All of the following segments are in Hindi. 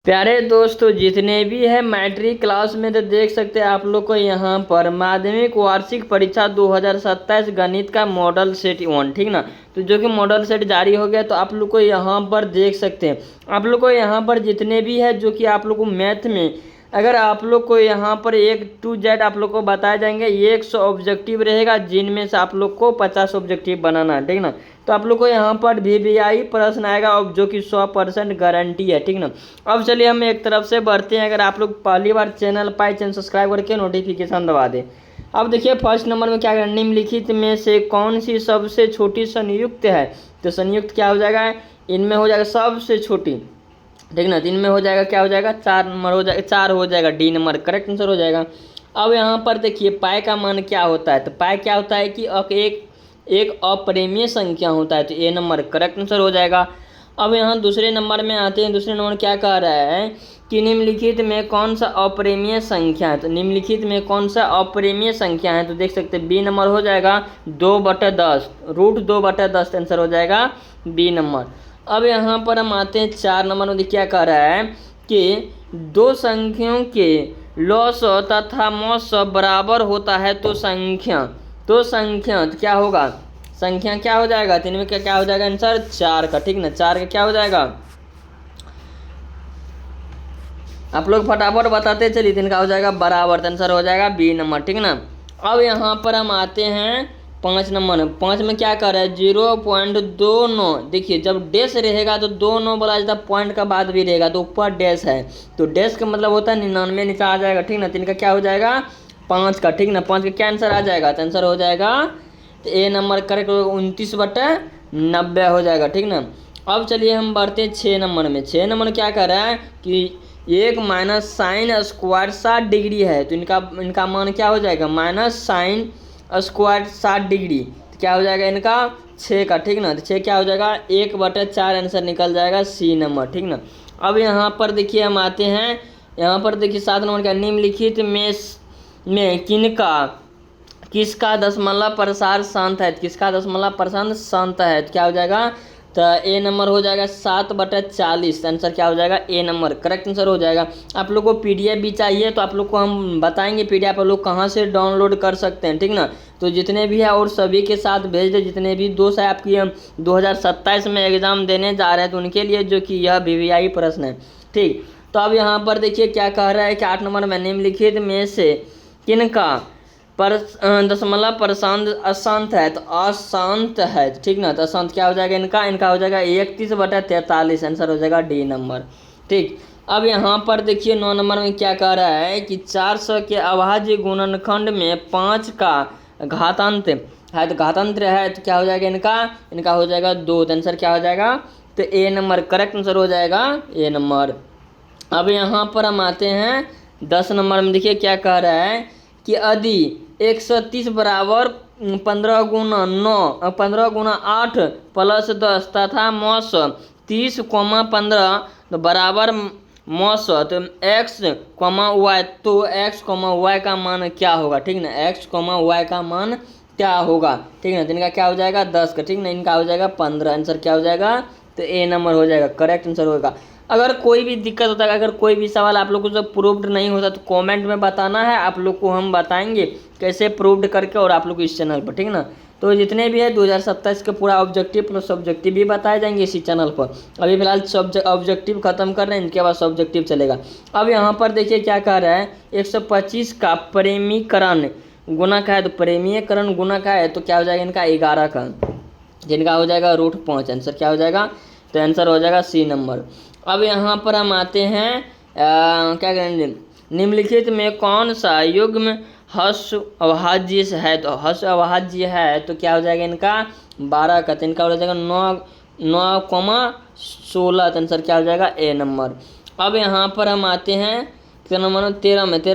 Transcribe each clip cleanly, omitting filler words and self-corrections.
प्यारे दोस्तों, जितने भी है मैट्रिक क्लास में तो देख सकते हैं आप लोग को यहाँ पर माध्यमिक वार्षिक परीक्षा 2027 गणित का मॉडल सेट 1, ठीक ना। तो जो कि मॉडल सेट जारी हो गया, तो आप लोग को यहाँ पर देख सकते हैं। आप लोग को यहाँ पर जितने भी है जो कि आप लोग को मैथ में, अगर आप लोग को यहाँ पर A to Z आप लोग को बताए जाएंगे, 100 ऑब्जेक्टिव रहेगा, जिनमें से आप लोग को 50 ऑब्जेक्टिव बनाना है, ठीक ना। तो आप लोग को यहाँ पर VVI प्रश्न आएगा, और जो कि 100% गारंटी है, ठीक ना। अब चलिए हम एक तरफ से बढ़ते हैं। अगर आप लोग पहली बार चैनल पाए, चैनल सब्सक्राइब करके नोटिफिकेशन दबा दें। अब देखिए फर्स्ट नंबर में क्या है, निम्नलिखित में से कौन सी सबसे छोटी संयुक्त है। तो संयुक्त क्या हो जाएगा, इनमें हो जाएगा सबसे छोटी, ठीक ना। 3 में हो जाएगा, क्या हो जाएगा, 4 नंबर हो जाएगा, 4 हो जाएगा, डी नंबर करेक्ट आंसर हो जाएगा। अब यहाँ पर देखिए पाई का मान क्या होता है। तो पाई क्या होता है कि एक अपरिमेय संख्या होता है। तो ए नंबर करेक्ट आंसर हो जाएगा। अब यहाँ दूसरे नंबर में आते हैं। दूसरे नंबर क्या कह रहा है कि निम्नलिखित में कौन सा अपरिमेय संख्या है। तो निम्नलिखित में कौन सा अपरिमेय संख्या है, तो देख सकते हैं बी नंबर हो जाएगा 2/10, √2/10 आंसर हो जाएगा बी नंबर। अब यहाँ पर हम आते हैं 4 नंबर में। क्या कह रहा है कि दो संख्याओं के लॉस तथा मॉस बराबर होता है, तो संख्या तो क्या होगा, संख्या क्या हो जाएगा, 3 में क्या हो जाएगा आंसर 4 का, ठीक ना। 4 का क्या हो जाएगा, आप लोग फटाफट बताते चलिए। 3 का हो जाएगा बराबर, आंसर हो जाएगा बी नंबर, ठीक ना। अब यहाँ पर हम आते हैं 5 नंबर में। 5 में क्या कर रहा है 0.29। देखिए जब डैश रहेगा तो 29 बोला जाता है, पॉइंट का बाद भी रहेगा तो ऊपर डैश है, तो डैश का मतलब होता है 99 नीचे आ जाएगा, ठीक ना। 3 का क्या हो जाएगा 5 का, ठीक ना। 5 का क्या आंसर आ जाएगा, तो आंसर हो जाएगा तो ए नंबर करेक्ट 29/90 हो जाएगा, ठीक ना। अब चलिए हम बढ़ते हैं 6 नंबर में। 6 नंबर क्या कर रहा है कि 1 माइनस साइन स्क्वायर 60 डिग्री है। तो इनका मान क्या हो जाएगा, माइनस साइन स्क्वायर 60 डिग्री, तो क्या हो जाएगा इनका 6 का, ठीक ना। तो 6 क्या हो जाएगा 1/4 आंसर निकल जाएगा सी नंबर, ठीक ना। अब यहाँ पर देखिए हम आते हैं, यहाँ पर देखिए 7 नंबर का, निम्नलिखित में किसका दशमलव प्रसार शांत है। किसका दशमलव प्रसार शांत है, तो क्या हो जाएगा, तो ए नंबर हो जाएगा 7/40, आंसर क्या हो जाएगा ए नंबर करेक्ट आंसर हो जाएगा। आप लोग को पीडीएफ भी चाहिए तो आप लोग को हम बताएंगे पीडीएफ आप लोग कहाँ से डाउनलोड कर सकते हैं, ठीक ना। तो जितने भी है और सभी के साथ भेज दे, जितने भी दोस्त है आपकी 2027 में एग्जाम देने जा रहे हैं तो उनके लिए जो कि यह VVI प्रश्न है, ठीक। तो अब यहाँ पर देखिए क्या कह रहा है कि 8 नंबर में निम्नलिखित में से किनका पर दशमलव प्रशांत अशांत है। तो अशांत है, ठीक ना। तो अशांत क्या हो जाएगा इनका हो जाएगा 31/43, आंसर हो जाएगा डी नंबर, ठीक। अब यहाँ पर देखिए 9 नंबर में क्या कह रहा है कि 400 के अभाज्य गुणनखंड में 5 का घातांक है। तो घातांक है तो क्या हो जाएगा इनका हो जाएगा 2, तो आंसर क्या हो जाएगा, तो ए नंबर करेक्ट आंसर हो जाएगा ए नंबर। अब यहाँ पर हम आते हैं 10 नंबर में। देखिए क्या कह रहा है कि यदि 130 बराबर 15 गुना 9 15 गुना 8 प्लस 10 तथा मॉस 30,15 तो बराबर मॉस तो x, y, तो x, y का मान क्या होगा, ठीक ना। x, y का मान क्या होगा, ठीक ना। तो इनका क्या हो जाएगा 10 का, ठीक ना। इनका हो जाएगा 15, आंसर क्या हो जाएगा, तो ए नंबर हो जाएगा करेक्ट आंसर होगा। अगर कोई भी दिक्कत होता है, अगर कोई भी सवाल आप लोग को जब प्रूव्ड नहीं होता तो कमेंट में बताना है, आप लोग को हम बताएंगे कैसे प्रूव्ड करके, और आप लोग इस चैनल पर, ठीक ना। तो जितने भी है 2027 का पूरा ऑब्जेक्टिव प्लस सब्जेक्टिव भी बताए जाएंगे इसी चैनल पर। अभी फिलहाल ऑब्जेक्टिव खत्म कर रहे हैं, इनके बाद सब्जेक्टिव चलेगा। अब यहाँ पर देखिए क्या कह रहा है 125 का प्रेमीकरण गुना का है। तो प्रेमीकरण गुना का है तो क्या हो जाएगा इनका 11 का, जिनका हो जाएगा √5, आंसर क्या हो जाएगा, तो आंसर हो जाएगा सी नंबर। अब यहाँ पर हम आते हैं क्या करेंगे, निम्नलिखित में कौन सा युग्म हस्व अभाज्य है। तो हस्व अभाज्य है तो क्या हो जाएगा इनका 12 का, तो इनका हो जाएगा 9,16, आंसर क्या हो जाएगा ए नंबर। अब यहाँ पर हम आते हैं 13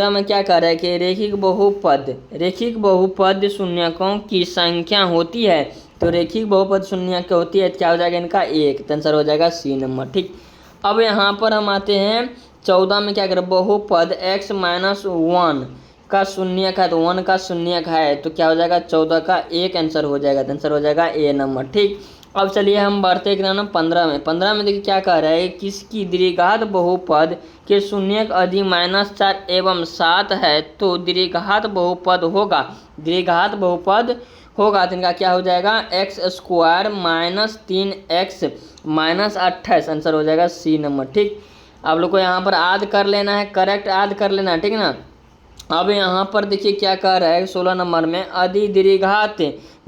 में क्या कह रहा है कि रेखिक बहुपद शून्यकों की संख्या होती है। तो रेखिक बहुपद शून्यक होती है, क्या हो जाएगा इनका 1, तो आंसर हो जाएगा सी नंबर, ठीक। अब यहाँ पर हम आते हैं 14 में। क्या करें बहुपद x - 1 का शून्यक है। तो 1 का शून्यक है तो क्या हो जाएगा 14 का 1, आंसर हो जाएगा, तो आंसर हो जाएगा ए नंबर, ठीक। अब चलिए हम बढ़ते हैं कितना 15 में। 15 में देखिए क्या कह रहा है, किसकी द्विघात बहुपद के शून्य अधिक -4 एवं 7 है तो द्विघात बहुपद होगा। द्विघात बहुपद होगा तो इनका क्या हो जाएगा, x² - 3x - 28 आंसर हो जाएगा सी नंबर। ठीक, आप लोग को यहाँ पर याद कर लेना है, करेक्ट याद कर लेना है, ठीक ना। अब यहाँ पर देखिए क्या कह रहा है 16 नंबर में, यदि द्विघात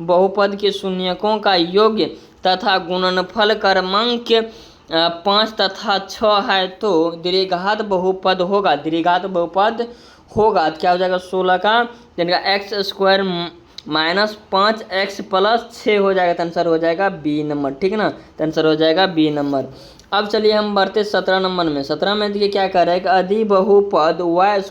बहुपद के शून्यकों का योग तथा गुणनफल क्रमांक 5 तथा 6 है तो द्विघात बहुपद होगा। द्विघात बहुपद होगा तो क्या हो जाएगा 16 का, जिनका x² - 5x + 6 हो जाएगा तो आंसर हो जाएगा बी नंबर। ठीक ना, तो आंसर हो जाएगा बी नंबर। अब चलिए हम बढ़ते 17 नंबर में। 17 में देखिए क्या कर रहा है कि अधि बहुपद y² -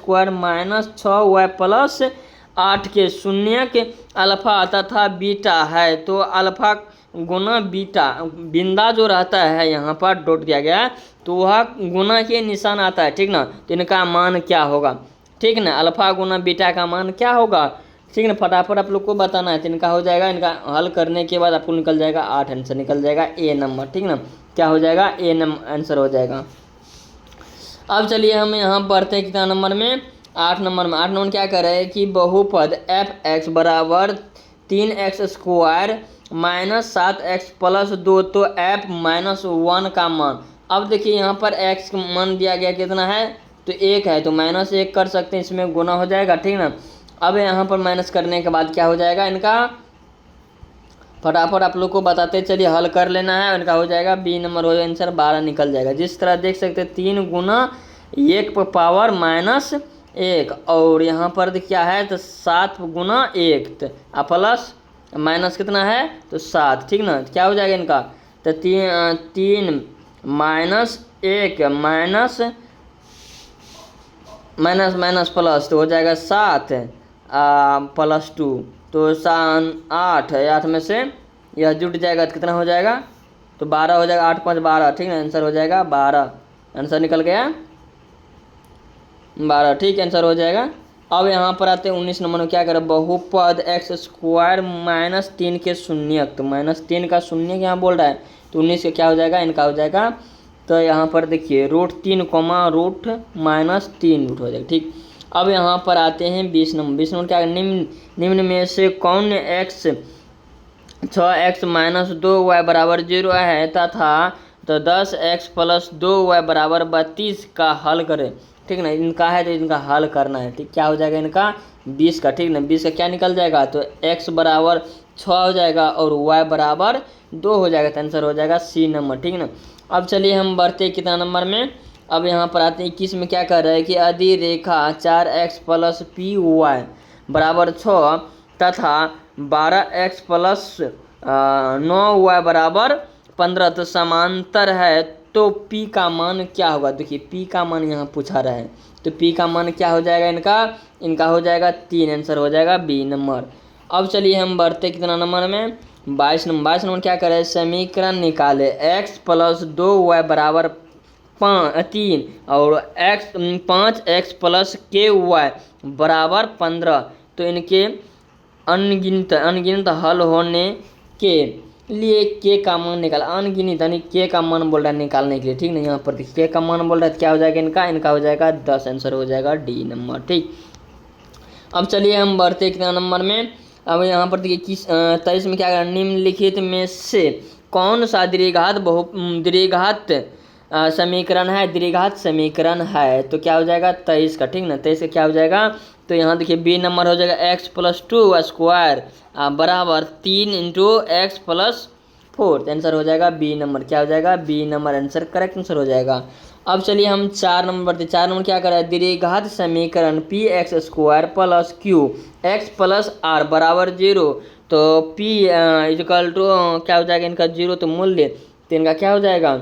6y + 8 के शून्य के अल्फा तथा बीटा है तो अल्फा गुना बीटा, बिंदा जो रहता है यहाँ पर डॉट दिया गया है तो वह गुना के निशान आता है। ठीक ना, तो इनका मान क्या होगा, ठीक ना, अल्फा गुना बीटा का मान क्या होगा, ठीक ना, फटाफट आप लोग को बताना है। तो इनका हो जाएगा, इनका हल करने के बाद आपको निकल जाएगा 8 आंसर निकल जाएगा ए नंबर। ठीक ना, क्या हो जाएगा ए नंबर आंसर हो जाएगा। अब चलिए हम यहाँ बढ़ते हैं कितना नंबर में, 8 नंबर में। 8 नंबर क्या कर रहे हैं कि बहुपद f(x) = 3x² - 7x + 2 तो f -1 का मान। अब देखिए यहाँ पर x का मान दिया गया कितना है तो 1 है तो -1 कर सकते हैं, इसमें गुना हो जाएगा। ठीक ना, अब यहाँ पर माइनस करने के बाद क्या हो जाएगा इनका, फटाफट आप लोग को बताते चलिए, हल कर लेना है। इनका हो जाएगा बी नंबर, हो जाएगा आंसर 12 निकल जाएगा। जिस तरह देख सकते हैं 3 गुना 1 पर पावर -1 और यहाँ पर क्या है तो 7 गुना 1 तो प्लस माइनस कितना है तो 7। ठीक ना, क्या हो जाएगा इनका तो 3 -1 माइनस प्लस तो हो जाएगा 7 + 2 तो 8 है, 8 में से यह जुट जाएगा तो कितना हो जाएगा तो 12 हो जाएगा, 8 × 5 = 12। ठीक है, आंसर हो जाएगा 12, आंसर निकल गया 12। ठीक, आंसर हो जाएगा। अब यहाँ पर आते हैं 19 नंबर में। क्या करें, बहुपद x² - 3 के शून्यक, तो -3 का शून्यक यहाँ बोल रहा है तो 19 का क्या हो जाएगा, इनका हो जाएगा तो यहाँ पर देखिए √3, -3 रूट हो जाएगा। ठीक, अब यहाँ पर आते हैं 20 नंबर। 20 नंबर क्या है, निम्न में से कौन 6x - 2y = 0 है तथा तो 10x + 2y = 32 का हल करें। ठीक ना, इनका है तो इनका हल करना है। ठीक, क्या हो जाएगा इनका 20 का। ठीक ना, 20 का क्या निकल जाएगा तो x = 6 हो जाएगा और y = 2 हो जाएगा तो आंसर हो जाएगा सी नंबर। ठीक ना, अब चलिए हम बढ़ते कितना नंबर में। अब यहाँ पर आते हैं 21 में। क्या कर रहा है कि यदि रेखा 4x + py = 6 तथा 12x + 9y = 15 तो समांतर है तो p का मान क्या होगा। देखिए p का मान यहाँ पूछा रहा है तो p का मान क्या हो जाएगा इनका हो जाएगा 3, आंसर हो जाएगा बी नंबर। अब चलिए हम बढ़ते कितना नंबर में, 22 नंबर। 22 नंबर क्या करे, समीकरण निकाले x + 2y = 3 और 5x + ky = 15 तो इनके अनगिनत हल होने के लिए के का मान निकाला। अनगिनत यानी के का मान बोल रहा है निकालने के लिए। ठीक नहीं, यहाँ पर के का मान बोल रहा है क्या हो जाएगा इनका हो जाएगा 10, आंसर हो जाएगा डी नंबर। ठीक, अब चलिए हम बढ़ते कितना नंबर में। अब यहाँ पर देखिए 23 में क्या करें, निम्नलिखित में से कौन सा द्विघात समीकरण है, द्विघात समीकरण है तो क्या हो जाएगा 23 का। ठीक ना, 23 का क्या हो जाएगा तो यहाँ देखिए बी नंबर हो जाएगा x + 2 स्क्वायर = 3 × x + 4 आंसर हो जाएगा बी नंबर। क्या हो जाएगा B number, answer correct answer हो जाएगा। अब चलिए हम 4 नंबर 4 नंबर क्या कर रहा है, द्विघात समीकरण px² + qx + r = 0 तो p = क्या हो जाएगा इनका 0 तो मूल्य तो इनका क्या हो जाएगा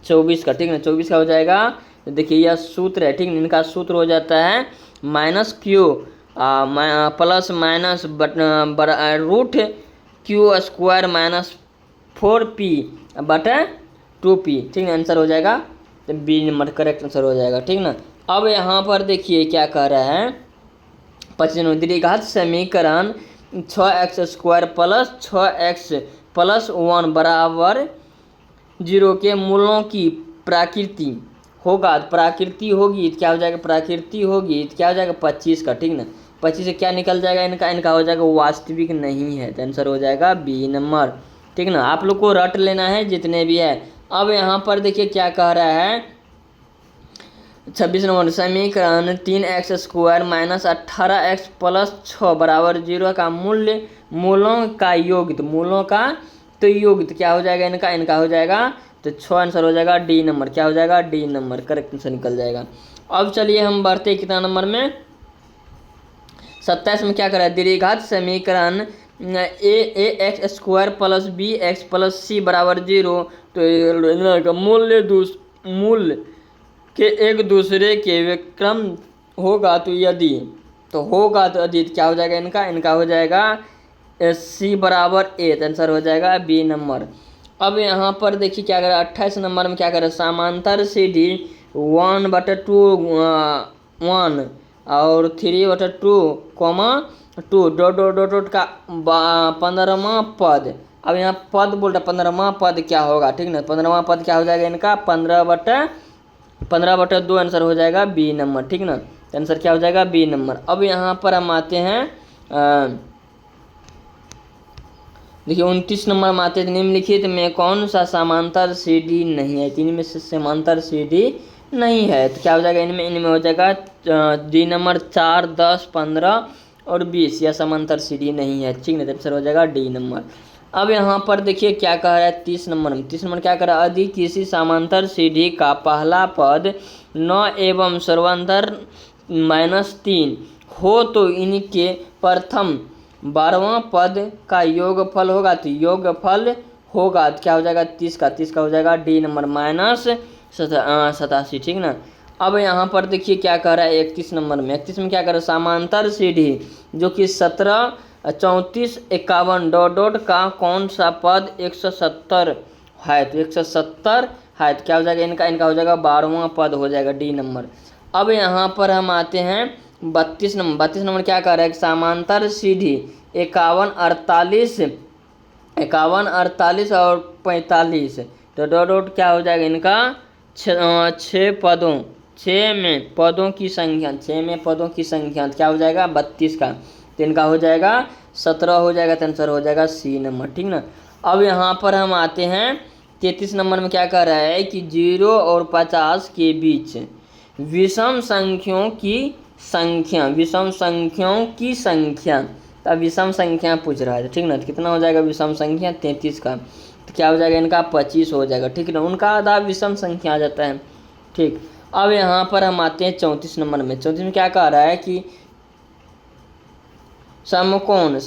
24 का। ठीक ना, 24 का हो जाएगा। तो देखिए यह सूत्र है। ठीक, इनका सूत्र हो जाता है -q plus minus √q² - 4p / 2p। ठीक है, आंसर हो जाएगा तो बी नंबर करेक्ट आंसर हो जाएगा। ठीक ना, अब यहाँ पर देखिए क्या कह रहा है 25 द्विघात समीकरण 6x² + 6x प्लस 1 बराबर 0 के मूलों की प्रकृति होगा, तो प्रकृति होगी तो क्या हो जाएगा, प्रकृति होगी तो क्या हो जाएगा 25 का, ठीक ना। 25 से क्या निकल जाएगा इनका हो जाएगा वास्तविक नहीं है, तो आंसर हो जाएगा बी नंबर, ठीक ना। आप लोग को रट लेना है जितने भी है। अब यहाँ पर देखिए क्या कह रहा है 26 नंबर, समीकरण 3x² माइनस 18x प्लस 6 बराबर 0 का मूलों का योग, तो मूलों का तो योग तो क्या हो जाएगा इनका हो जाएगा तो 6 आंसर हो जाएगा डी नंबर, क्या हो जाएगा डी नंबर, करेक्ट आंसर निकल जाएगा। अब चलिए हम बढ़ते हैं कितना नंबर में, 27 में क्या करा है, द्विघात समीकरण ax² plus bx plus c बराबर 0, तो मूल्य के एक दूसरे के विक्रम होगा, तो यदि क्या हो जाएगा इनका हो जाएगा c बराबर a, तो आंसर हो जाएगा बी नंबर। अब यहाँ पर देखिए क्या करें 28 नंबर में क्या करें, समांतर सीढ़ी 1/2 1 और 3/2 2 डॉट का 15वां पद। अब यहाँ पद बोल रहा 15वां पद क्या होगा, ठीक ना। 15वां पद क्या हो जाएगा इनका 15/2 आंसर हो जाएगा बी नंबर, ठीक ना। आंसर क्या हो जाएगा बी नंबर। अब यहाँ पर हम आते हैं देखिए 29 नंबर में आते हैं, निम्नलिखित में कौन सा समांतर सीढ़ी नहीं है, तीन में से समांतर सीढ़ी नहीं है, तो क्या हो जाएगा इनमें हो जाएगा डी नंबर 4 10 15 और 20, या समांतर सीढ़ी नहीं है, ठीक है। आंसर हो जाएगा डी नंबर। अब यहाँ पर देखिए क्या कह रहा है 30 नंबर में, 30 नंबर क्या कह रहा है, यदि किसी समांतर सीढ़ी का पहला पद 9 एवं सर्वांतर -3 हो तो इनके प्रथम 12वां पद का योगफल होगा, तो योगफल होगा तो क्या हो जाएगा 30 का हो जाएगा डी नंबर -87, ठीक ना। अब यहाँ पर देखिए क्या कह रहा है 31 नंबर में, 31 में क्या कर रहा है, समांतर सीढ़ी जो कि 17 34 51 डॉट का कौन सा पद 170 है, तो 170 है, तो क्या हो जाएगा इनका हो जाएगा 12वां पद हो जाएगा डी नंबर। अब यहाँ पर हम आते हैं 32 नंबर क्या कह रहा है, समांतर सीढ़ी 51 48 और 45, तो डॉट क्या हो जाएगा इनका 6 में पदों की संख्या क्या हो जाएगा 32 का, तो इनका हो जाएगा 17 हो जाएगा, तो आंसर हो जाएगा सी नंबर, ठीक ना। अब यहाँ पर हम आते हैं 33 नंबर में क्या कह रहा है कि 0 और 50 के बीच विषम संख्याओं की संख्या, तो विषम संख्या पूछ रहा है, ठीक ना। तो कितना हो जाएगा विषम संख्या 33 का, तो क्या हो जाएगा इनका 25 हो जाएगा, ठीक ना। उनका आधा विषम संख्या आ जाता है, ठीक। अब यहाँ पर हम आते हैं 34 नंबर में, 34 में क्या कह रहा है कि समकोण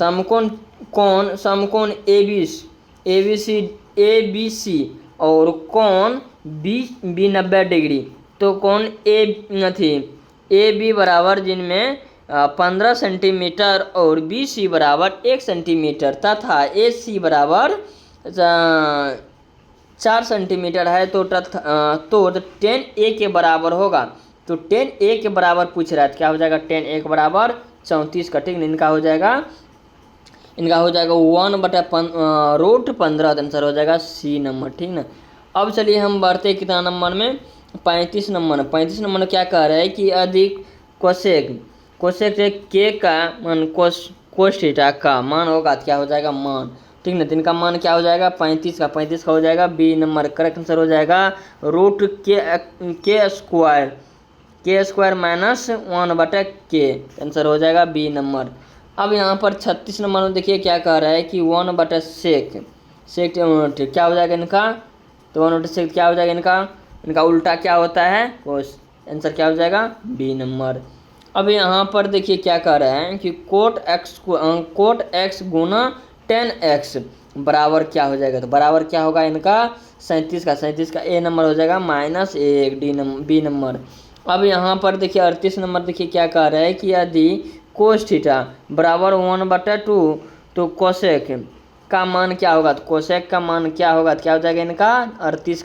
ABC और कोण बी 90 डिग्री, तो कोण ए बी बराबर जिनमें 15 सेंटीमीटर और BC बराबर 1 सेंटीमीटर तथा AC बराबर 4 सेंटीमीटर है, तो 10A के बराबर होगा, तो 10A के बराबर पूछ रहा है, क्या हो जाएगा 10A के बराबर 34 का, ठीक ना। इनका हो जाएगा 1/√15, आंसर हो जाएगा सी नंबर, ठीक ना। अब चलिए हम बढ़ते कितना नंबर में 35 नंबर क्या कह रहा है कि अधिक कोसेक के का मान कोस थीटा का मान होगा, तो क्या हो जाएगा मान, ठीक ना। तो इनका मान क्या हो जाएगा 35 का हो जाएगा बी नंबर, करेक्ट आंसर हो जाएगा √k² माइनस 1/k, आंसर हो जाएगा बी नंबर। अब यहाँ पर 36 नंबर में देखिए क्या कह रहा है कि 1/sec क्या हो जाएगा इनका, तो 1/sec क्या हो जाएगा इनका उल्टा क्या होता है कोस, आंसर क्या हो जाएगा बी नंबर। अब यहाँ पर देखिए क्या कह रहा है कि कोट x गुना 10x बराबर क्या हो जाएगा, तो बराबर क्या होगा इनका 37 का ए नंबर हो जाएगा -1 बी नंबर। अब यहाँ पर देखिए 38 नंबर देखिए क्या कह रहा है कि यदि कोस थीटा बराबर 1/2, तो कोसेक का मान क्या होगा, तो कोसेक का मान क्या होगा, तो क्या हो जाएगा इनका 38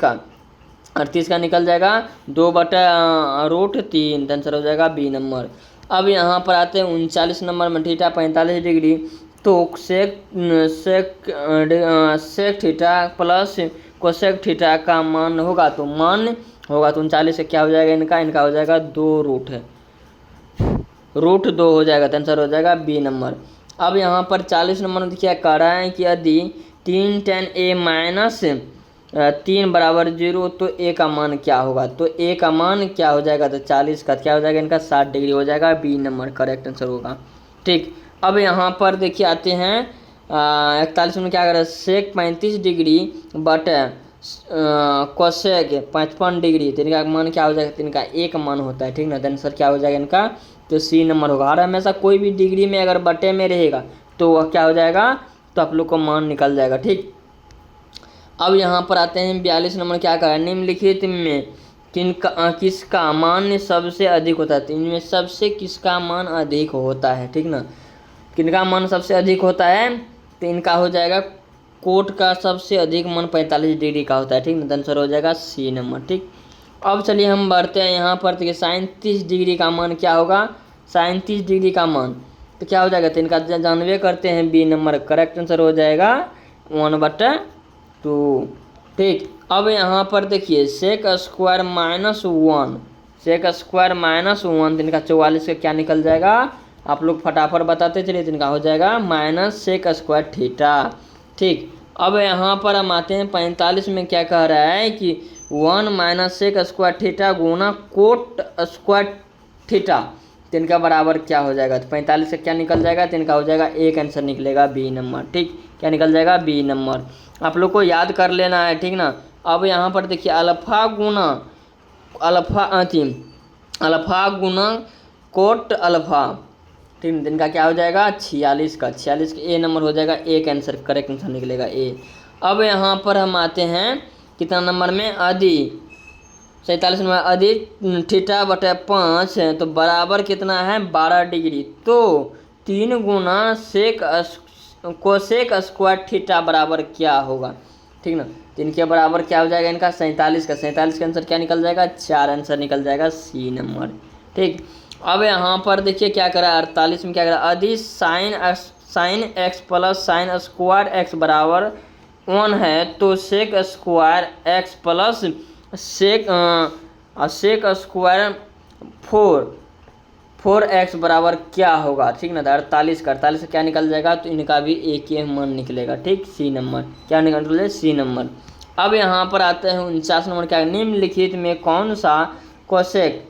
का निकल जाएगा 2/√3, आंसर हो जाएगा बी नंबर। अब यहाँ पर आते हैं 39 नंबर में थीटा 45 डिग्री तो sec theta plus cosec theta का मान होगा, तो 39 से क्या हो जाएगा इनका हो जाएगा 2 रूट है, रूट 2 हो जाएगा, तो आंसर हो जाएगा बी नंबर। अब यहाँ पर 40 नंबर में क्या कह रहा है कि यदि 3 tan a माइनस 3 बराबर 0 तो a का मान क्या होगा, तो a का मान क्या हो जाएगा, तो 40 का क्या हो जाएगा इनका 60 डिग्री हो जाएगा, बी नंबर करेक्ट आंसर होगा। ठीक, अब यहाँ पर देखिए आते हैं 41 में क्या कर रहा है, सेक 35 डिग्री बट कोसेक 55 डिग्री, तो इनका मान क्या हो जाएगा, तो इनका एक मान होता है, ठीक ना, तो आंसर क्या हो जाएगा इनका, तो सी नंबर होगा। और हमेशा कोई भी डिग्री में अगर बटे में रहेगा तो वह क्या हो जाएगा, तो आप लोग को मान निकल जाएगा। ठीक, अब यहाँ पर आते हैं 42 नंबर क्या कहा है, निम्नलिखित में किसका मान सबसे अधिक होता है, तो इनमें सबसे किसका मान अधिक होता है, ठीक ना, किनका मान सबसे अधिक होता है, तो इनका हो जाएगा कोट का सबसे अधिक मान 45 डिग्री का होता है, ठीक ना, आंसर हो जाएगा सी नंबर। ठीक, अब चलिए हम बढ़ते हैं यहाँ पर, देखिए 37 डिग्री का मान क्या होगा, 37 डिग्री का मान तो क्या हो जाएगा, तो इनका जानवे करते हैं, बी नंबर करेक्ट आंसर हो जाएगा 1/2। ठीक, अब यहाँ पर देखिए सेक स्क्वायर -1, सेक स्क्वायर -1, तो इनका 44 का क्या निकल जाएगा, आप लोग फटाफट बताते चलिए, तो इनका हो जाएगा माइनस सेक स्क्वायर थीटा। ठीक, अब यहाँ पर हम आते हैं 45 में क्या कह रहा है कि 1 माइनस सेक स्क्वायर थीटा गुना कोट स्क्वायर थीटा, तो इनका बराबर क्या हो जाएगा, तो 45 से क्या निकल जाएगा, तो इनका हो जाएगा एक आंसर निकलेगा बी नंबर। ठीक, क्या निकल जाएगा, बी नंबर, आप लोग को याद कर लेना है, ठीक ना। अब यहाँ पर देखिए अल्फा गुना कोट अल्फा, ठीक, इनका क्या हो जाएगा 46 का ए नंबर हो जाएगा, एक आंसर करेक्ट आंसर निकलेगा ए। अब यहाँ पर हम आते हैं कितना नंबर में, अधि 47 नंबर, अधि थीटा बटे 5 है, तो बराबर कितना है 12 डिग्री, तो 3 गुना कोसेक स्क्वायर थीटा बराबर क्या होगा, ठीक ना, तो इनके बराबर क्या हो जाएगा इनका 47 का आंसर क्या निकल जाएगा 4 आंसर निकल जाएगा सी नंबर। ठीक, अब यहाँ पर देखिए क्या करा 48 में क्या करा, अधि sine x plus sine square x बराबर 1 है, तो sec square x plus sec square 4x बराबर क्या होगा, ठीक ना, 48 से क्या निकल जाएगा, तो इनका भी एक ही मान निकलेगा। ठीक, सी नंबर क्या निकल जाएगा, सी नंबर। अब यहाँ पर आते हैं 49 नंबर क्या, निम्नलिखित में कौन सा कोसेक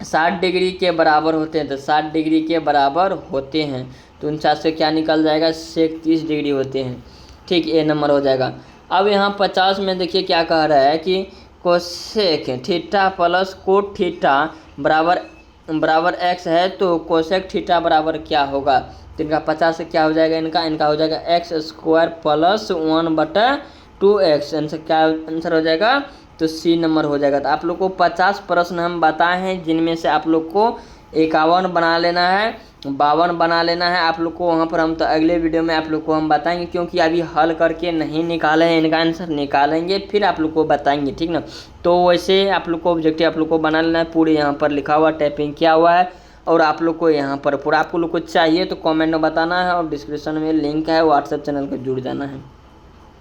60 डिग्री के बराबर होते हैं, तो 60 डिग्री के बराबर होते हैं, तो 49 से क्या निकल जाएगा, सेक 30 डिग्री होते हैं। ठीक, ए नंबर हो जाएगा। अब यहाँ 50 में देखिए क्या कह रहा है कि cosec theta plus cot theta बराबर एक्स है, तो कोसेक थीटा बराबर क्या होगा, तो इनका 50 से क्या हो जाएगा इनका हो जाएगा x square plus 1/2x, answer क्या आंसर हो जाएगा, तो सी नंबर हो जाएगा। तो आप लोग को 50 प्रश्न हम बताए हैं, जिनमें से आप लोग को 51 बना लेना है, 52 बना लेना है आप लोग को, वहाँ पर हम तो अगले वीडियो में आप लोग को हम बताएंगे, क्योंकि अभी हल करके नहीं निकाले हैं, इनका आंसर निकालेंगे फिर आप लोग को बताएंगे, ठीक ना। तो वैसे आप लोग को ऑब्जेक्टिव आप लोग को बना लेना है, पूरे यहाँ पर लिखा हुआ टाइपिंग किया हुआ है, और आप लोग को यहाँ पर पूरा आप लोग को चाहिए तो कमेंट में बताना है, और डिस्क्रिप्शन में लिंक है, व्हाट्सएप चैनल पर जुड़ जाना है।